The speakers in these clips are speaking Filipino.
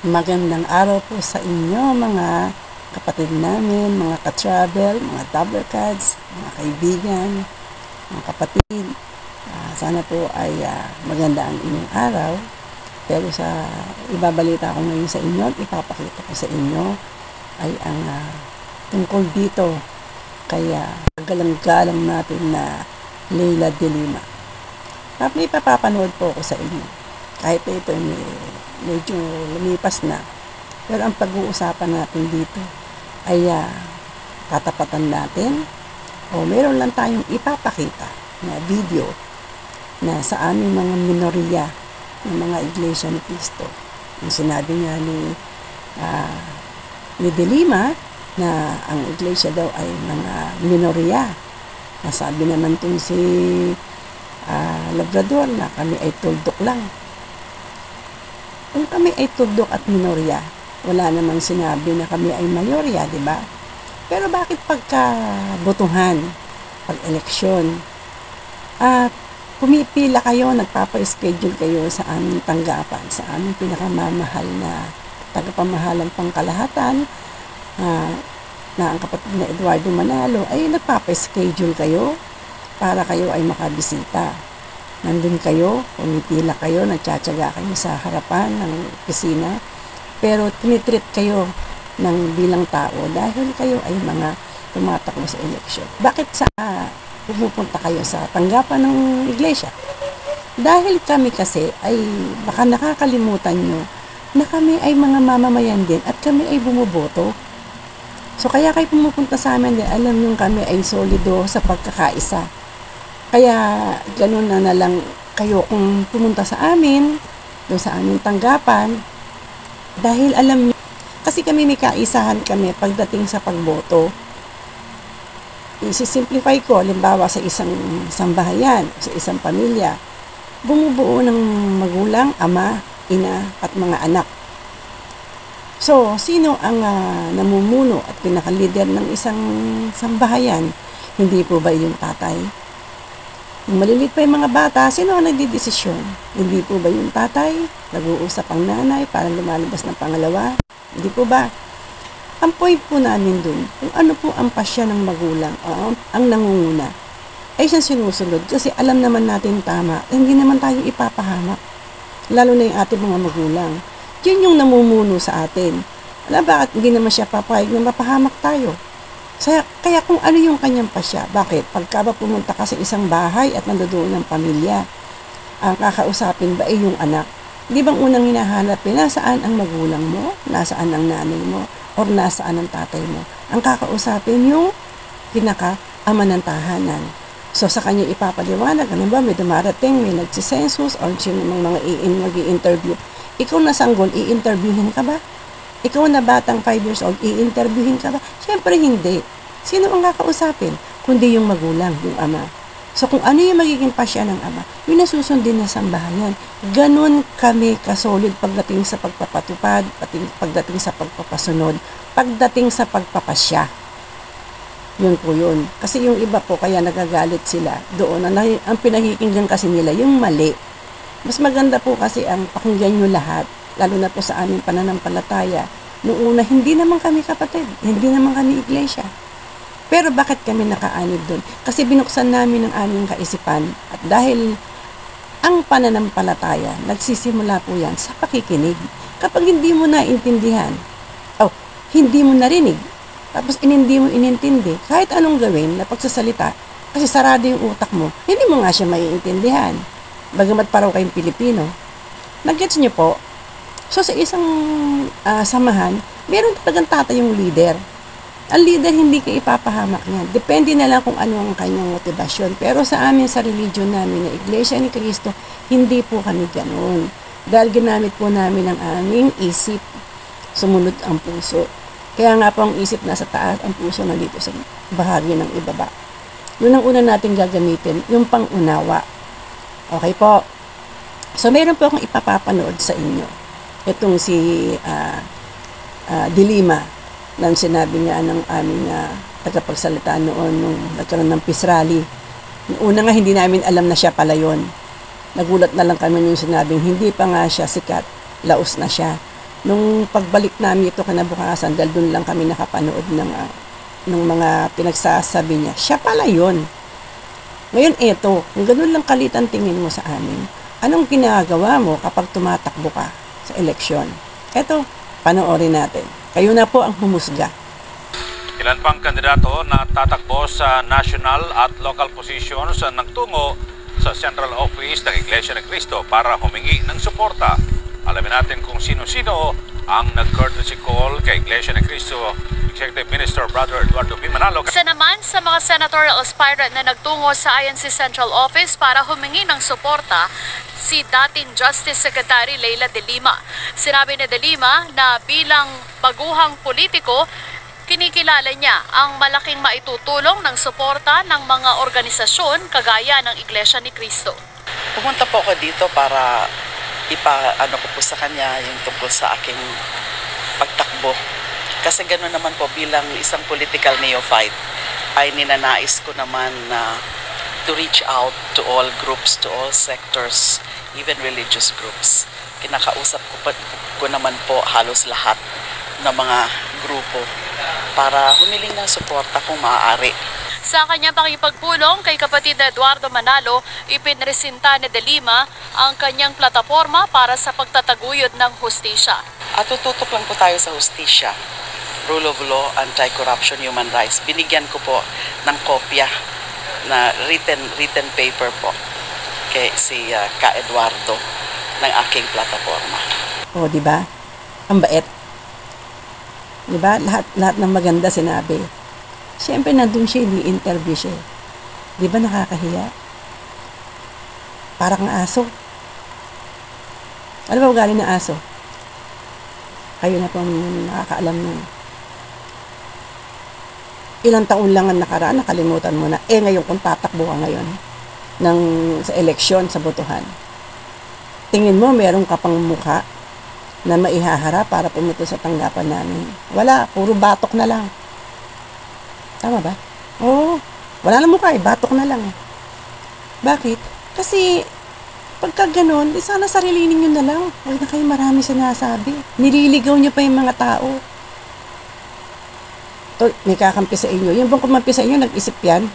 Magandang araw po sa inyo mga kapatid namin, mga ka-travel, mga Dabbercads, mga kaibigan, mga kapatid. Sana po ay maganda ang inyong araw. Pero sa ibabalita ko ngayon sa inyo, ipapakita ko sa inyo ay ang tungkol dito kaya galang-galang natin na Leila de Lima. May papapanood po ako sa inyo. Kahit ito medyo lumipas na. Pero ang pag-uusapan natin dito ay tatapatan natin o meron lang tayong ipapakita na video na sa aming mga minorya ng mga Iglesia ni Cristo. Ang sinabi nga ni de Lima na ang Iglesia daw ay mga minorya. Nasabi naman itong si Labrador na kami ay tuldok lang. Kung kami ay tuldok at minorya, wala namang sinabi na kami ay mayorya, di ba? Pero bakit pagka-botohan, pag-eleksyon, at pumipila kayo, nagpapa-schedule kayo sa aming tanggapan, sa aming pinakamamahal na tagapamahalang pangkalahatan, na ang kapatid na Eduardo Manalo, ay nagpapa-schedule kayo para kayo ay makabisita. Nandun kayo, pumipila kayo, nagtsatsaga kayo sa harapan ng opisina, pero tinitreat kayo ng bilang tao dahil kayo ay mga tumatakbo sa eleksyon. Bakit pumupunta kayo sa tanggapan ng iglesia? Dahil kami kasi ay baka nakakalimutan nyo na kami ay mga mamamayan din at kami ay bumuboto. So kaya kayo pumupunta sa amin din, alam nyo kami ay solido sa pagkakaisa. Kaya ganun na lang kayo kung pumunta sa amin, doon sa aming tanggapan, dahil alam niyo, kasi kami may kaisahan kami pagdating sa pagboto. Isi-simplify ko, halimbawa sa isang sambahayan, sa isang pamilya, bumubuo ng magulang, ama, ina, at mga anak. So, sino ang namumuno at pinaka-leader ng isang sambahayan? Hindi po ba yung tatay? Yung maliliit pa yung mga bata, sino ang nagdidesisyon? Hindi po ba yung tatay? Nag-uusap ang nanay para lumalabas ng pangalawa? Hindi po ba? Ang point po namin dun, kung ano po ang pasya ng magulang o ang nangunguna, ay siyang sinusunod kasi alam naman natin tama, hindi naman tayo ipapahamak. Lalo na yung ating mga magulang. Yun yung namumuno sa atin. Alam bakit hindi naman siya papayag na mapahamak tayo? Kaya kung ano yung kanyang pasya, bakit? Pagka ba pumunta ka sa isang bahay at nandoon ng pamilya, ang kakausapin ba ay yung anak? Di bang unang hinahanap nasaan ang magulang mo? Nasaan ang nanay mo? Or nasaan ang tatay mo? Ang kakausapin yung pinaka-ama ng tahanan. So sa kanya ipapaliwanag, ano ba, may dumarating, may nagsisensus, or sino mga mag-i-interview. Ikaw na sanggol, i-interviewin ka ba? Ikaw na batang 5 years old, i-interviewin ka ba? Siyempre hindi. Sino ang kakausapin? Kundi yung magulang, yung ama. So kung ano yung magiging pasya ng ama, yun nasusundin na sambahayan. Ganon kami kasolid pagdating sa pagpapatupad, pagdating sa pagpapasunod, pagdating sa pagpapasya. Yun po yun. Kasi yung iba po, kaya nagagalit sila doon. Ang pinakikinggan kasi nila, yung mali. Mas maganda po kasi ang pakinggan nyo lahat, lalo na po sa aming pananampalataya. Noong una, hindi naman kami kapatid, hindi naman kami iglesia. Pero bakit kami nakaanib doon? Kasi binuksan namin ang aming kaisipan at dahil ang pananampalataya, nagsisimula po yan sa pakikinig. Kapag hindi mo naintindihan, hindi mo narinig, tapos hindi mo inintindi, kahit anong gawin na pagsasalita, kasi sarado yung utak mo, hindi mo nga siya maiintindihan. Bagamat paraw kayong Pilipino. Nag-gets nyo po? So sa isang samahan, meron talagang tatay yung leader. Ang leader hindi ka ipapahamak niya. Depende na lang kung ano ang kanyang motibasyon. Pero sa amin, sa religion namin na Iglesia ni Cristo, hindi po kami ganoon. Dahil ginamit po namin ang aming isip. Sumunod ang puso. Kaya nga po ang isip nasa taas, ang puso nandito sa bahagi ng ibaba. Yun ang una natin gagamitin, yung pangunawa. Okay po. So meron po akong ipapapanood sa inyo. Itong si de Lima, nang sinabi niya ng aming tagapagsalita noon nung nagkaroon ng peace rally. Una nga hindi namin alam na siya pala yun. Nagulat na lang kami nung sinabing hindi pa nga siya sikat, laos na siya. Nung pagbalik namin ito kinabukasan, dahil doon lang kami nakapanood ng mga pinagsasabi niya, siya pala yun. Ngayon eto, kung ganun lang kalit ang tingin mo sa amin, anong ginagawa mo kapag tumatakbo ka sa eleksyon? Eto, panoorin natin. Kayo na po ang humusga. Ilan pang kandidato na tatakbo sa national at local positions ang nagtungo sa Central Office ng Iglesia ni Cristo para humingi ng suporta. Alamin natin kung sino-sino ang nag-courtesy call kay Iglesia ni Cristo Executive Minister Brother Eduardo B. Manalo. Isa naman sa mga senatorial aspirant na nagtungo sa INC Central Office para humingi ng suporta, si dating Justice Secretary Leila De Lima. Sinabi ni De Lima na bilang baguhang politiko, kinikilala niya ang malaking maitutulong ng suporta ng mga organisasyon kagaya ng Iglesia ni Cristo. Pumunta po ako dito para ipaano ko po sa kanya yung tungkol sa aking pagtakbo. Kasi gano'n naman po bilang isang political neophyte ay ninanais ko naman na to reach out to all groups, to all sectors, even religious groups. Kinakausap ko naman po halos lahat ng mga grupo para humiling ng suporta kung maaari. Sa kanyang pakipagpulong kay kapatid Eduardo Manalo, ipinresinta ni De Lima ang kanyang plataforma para sa pagtataguyod ng hustisya. At tututok lang po tayo sa hustisya, rule of law, anti-corruption, human rights. Binigyan ko po ng kopya na written paper po kay si Ka Eduardo ng aking plataforma. O, di ba? Ang bait. Di ba? Lahat ng maganda sinabi. Siyempre, nandun siya, ini-interview siya. Di ba nakakahiya? Parang aso. Ano ba ugali ng aso? Kayo na pong nakakaalam nun. Ilang taon lang ang nakaraan, nakalimutan mo na. Ngayon kung tatakbo ka ngayon sa eleksyon, sa botohan. Tingin mo, meron ka pang mukha na maihaharap para pumunta sa tanggapan namin. Wala, puro batok na lang. Tama ba? Oo. Wala na mukha batok na lang. Bakit? Kasi, pagka ganun, sana sarilinin nyo na lang. Huwag na kayo marami sinasabi. Nililigaw nyo pa yung mga tao. May kakampi sa inyo. Yung bang kumampi sa inyo, nag-isip yan.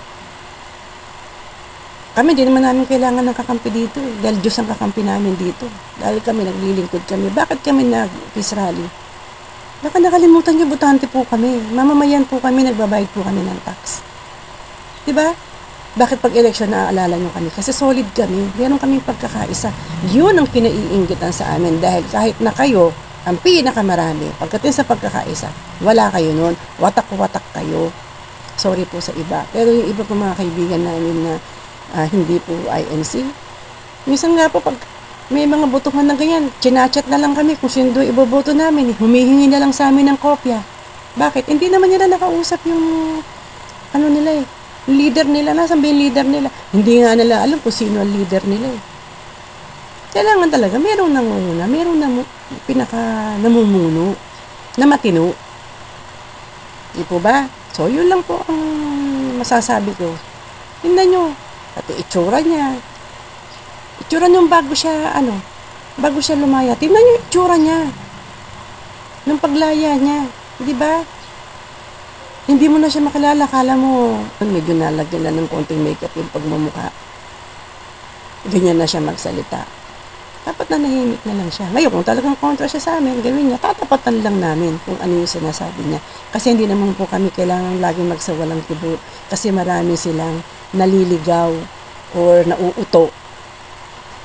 Kami, di naman namin kailangan ng kakampi dito. Dahil Diyos ang kakampi namin dito. Dahil kami, naglilingkod kami. Bakit kami nag-peace rally? Baka nakalimutan nyo, butante po kami. Mamamayan po kami, nagbabayad po kami ng tax. Diba? Bakit pag election naaalala nyo kami? Kasi solid kami. Meron kaming pagkakaisa. Yun ang pinaiinggitan sa amin. Dahil kahit na kayo, ang pinakamarami, pagdating sa pagkakaisa, wala kayo nun. Watak-watak kayo. Sorry po sa iba. Pero yung iba po mga kaibigan namin na hindi po INC, minsan nga po pag may mga botohan na ganyan, chinachat na lang kami kung sino doon iboboto namin. Humihingi na lang sa amin ng kopya. Bakit? Hindi naman nila nakausap yung leader nila. Nasaan ba yung leader nila? Hindi nga nila alam kung sino ang leader nila. Kailangan talaga, merong nangunguna, merong namumuno, na matino. Di po ba? So, yun lang po ang masasabi ko. Tingnan nyo, pati itsura niya. Itsura nung bago siya lumaya. Tingnan nyo yung itsura niya. Nung paglaya niya. Di ba? Hindi mo na siya makilala. Kala mo, medyo nalagyan na ng konting makeup yung pagmumukha. Ganyan na siya magsalita. Dapat na nahimik na lang siya. Ngayon, kung talagang kontra siya sa amin, gawin niya, tatapatan lang namin kung ano yung sinasabi niya. Kasi hindi naman po kami kailangan laging magsawalang tibo. Kasi marami silang naliligaw or nauuto.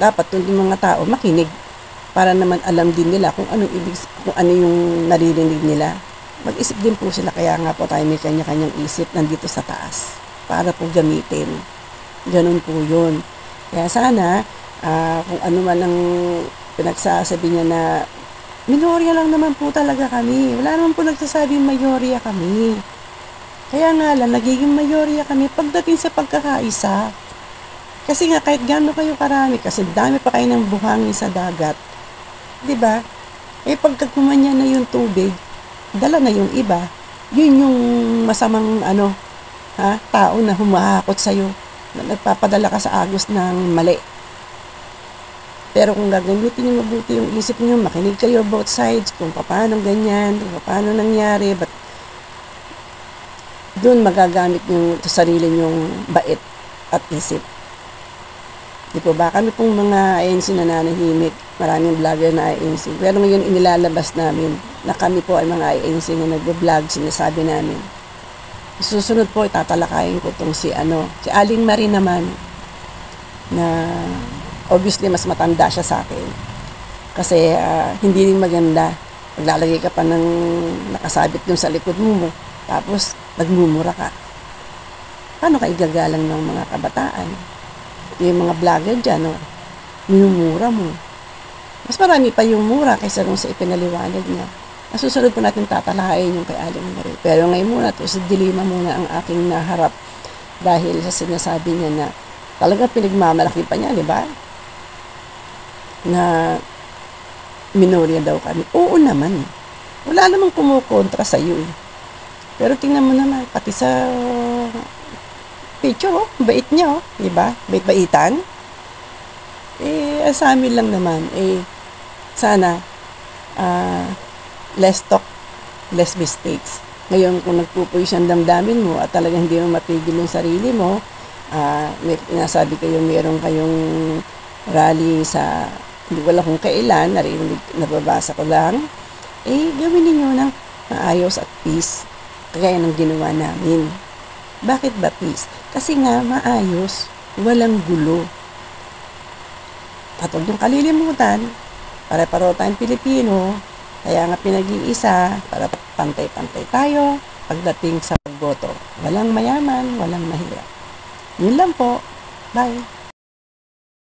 Dapat yung mga tao makinig para naman alam din nila kung ano yung naririnig nila. Mag-isip din po sila, kaya nga po tayo may kanya-kanyang isip nandito sa taas para po gamitin. Ganun po yun. Kaya sana, kung ano man ang pinagsasabi niya na minorya lang naman po talaga kami. Wala naman po nagsasabing mayorya kami. Kaya nga lang, nagiging mayorya kami pagdating sa pagkakaisa. Kasi nga, kahit gaano kayo karami, kasi dami pa kayo ng buhangin sa dagat. Diba? Pagkagumanya na yung tubig, dala na yung iba. Yun yung masamang tao na humahakot sa'yo, na nagpapadala ka sa agos ng mali. Pero kung gagamitin niyo mabuti yung isip niyo, makinig kayo both sides, kung paano ganyan, kung paano nangyari, but doon magagamit yung sa sarili niyong bait at isip. Di po ba? Kami pong mga ANC na nanahimik, maraming vlogger na ANC. Pero ngayon inilalabas namin na kami po ay mga ANC na nag-vlog, sinasabi namin. Susunod po, itatalakayin ko itong si Aling Marie naman, na obviously mas matanda siya sa akin. Kasi hindi rin maganda. Paglalagay ka pa ng nakasabit dun sa likod mo, tapos nagmumura ka. Paano ka igagalang ng mga kabataan? Yung mga vlogger dyan, minumura mo. Mas marami pa yung mura kaysa nung sa ipinaliwanag niya. Nasusunod po natin tatalakayin yung kay Aling Marie. Pero ngayon muna, si Dilima muna ang aking naharap dahil sa sinasabi niya na talaga pinagmamalaki pa niya, di ba? Na minorya daw kami. Oo naman. Wala namang kumukontra sa iyo. Pero tingnan mo naman, pati sa picture, bait niya, di ba? Bait-baitan. Sa amin lang naman, sana, less talk, less mistakes. Ngayon, kung nagpupuyo siyang damdamin mo at talagang hindi mo mapigil yung sarili mo, may pinasabi kayo, meron kayong rally sa, hindi wala kung kailan, nababasa ko lang, gawin ninyo ng maayos at peace, kagaya ng ginawa namin. Bakit ba peace? Kasi nga, maayos, walang gulo. At huwag yung kalilimutan, pare-pareho tayong Pilipino, kaya nga pinag-iisa, para pantay-pantay tayo, pagdating sa pagboto. Walang mayaman, walang mahirap. Yun lang po. Bye.